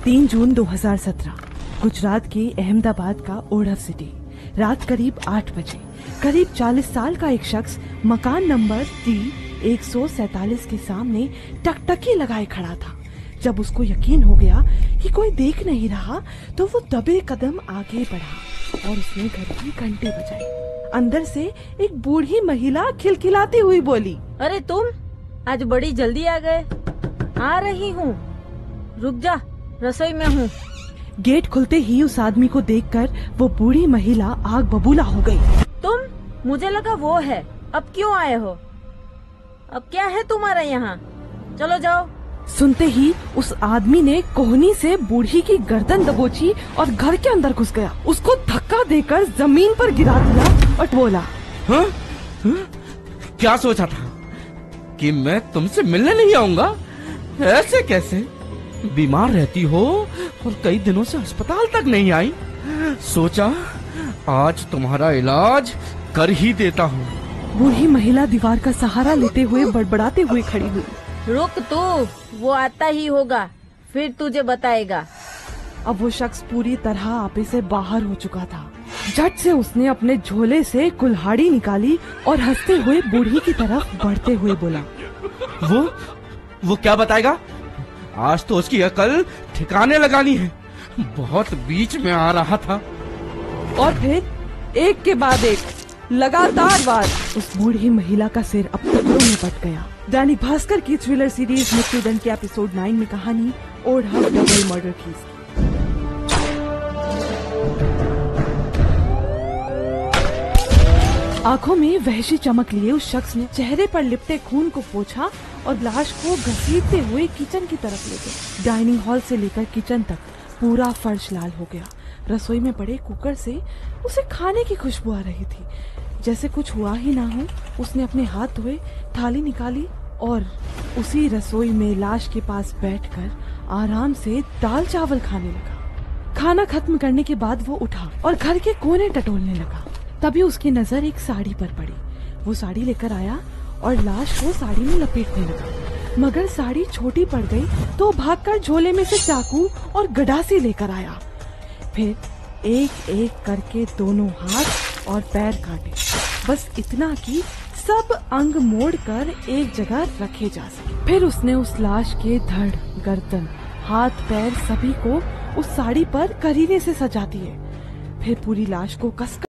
3 जून 2017 गुजरात के अहमदाबाद का ओढ़व सिटी। रात करीब 8 बजे करीब 40 साल का एक शख्स मकान नंबर T147 के सामने टकटकी लगाए खड़ा था। जब उसको यकीन हो गया कि कोई देख नहीं रहा तो वो दबे कदम आगे बढ़ा और उसने घर की घंटी बजाई। अंदर से एक बूढ़ी महिला खिलखिलाती हुई बोली, अरे तुम आज बड़ी जल्दी आ गए। आ रही हूँ, रुक जा, रसोई में हूँ। गेट खुलते ही उस आदमी को देखकर वो बूढ़ी महिला आग बबूला हो गई। तुम, मुझे लगा वो है, अब क्यों आए हो? अब क्या है तुम्हारा यहाँ? चलो जाओ। सुनते ही उस आदमी ने कोहनी से बूढ़ी की गर्दन दबोची और घर के अंदर घुस गया। उसको धक्का देकर जमीन पर गिरा दिया और बोला, हाँ? क्या सोचा था कि मैं तुमसे मिलने नहीं आऊंगा? ऐसे कैसे? बीमार रहती हो और कई दिनों से अस्पताल तक नहीं आई। सोचा आज तुम्हारा इलाज कर ही देता हूँ। बूढ़ी महिला दीवार का सहारा लेते हुए बड़बड़ाते हुए खड़ी हुई। रुक तू, वो आता ही होगा, फिर तुझे बताएगा। अब वो शख्स पूरी तरह आपे से बाहर हो चुका था। झट से उसने अपने झोले से कुल्हाड़ी निकाली और हंसते हुए बूढ़ी की तरफ बढ़ते हुए बोला, वो क्या बताएगा? आज तो उसकी अकल ठिकाने लगानी है। बहुत बीच में आ रहा था। और फिर एक के बाद एक लगातार बार उस बूढ़ी महिला का सिर अब टुकड़ों में बट गया। दैनिक भास्कर की थ्रिलर सीरीज मृत्युदंड के एपिसोड 9 में कहानी ओढ़व डबल मर्डर केस। आंखों में वहशी चमक लिए उस शख्स ने चेहरे पर लिपटे खून को पोंछा और लाश को घसीटते हुए किचन की तरफ ले गए। डाइनिंग हॉल से लेकर किचन तक पूरा फर्श लाल हो गया। रसोई में पड़े कुकर से उसे खाने की खुशबू आ रही थी। जैसे कुछ हुआ ही ना हो, उसने अपने हाथ धोए, थाली निकाली और उसी रसोई में लाश के पास बैठकर आराम से दाल चावल खाने लगा। खाना खत्म करने के बाद वो उठा और घर के कोने टटोलने लगा। तभी उसकी नजर एक साड़ी पर पड़ी। वो साड़ी लेकर आया और लाश को साड़ी में लपेटने लगा, मगर साड़ी छोटी पड़ गई तो भागकर झोले में से चाकू और गडासी लेकर आया। फिर एक एक करके दोनों हाथ और पैर काटे, बस इतना कि सब अंग मोड़कर एक जगह रखे जा सके। फिर उसने उस लाश के धड़, गर्दन, हाथ, पैर सभी को उस साड़ी पर करीने से सजा दिए। फिर पूरी लाश को कसकर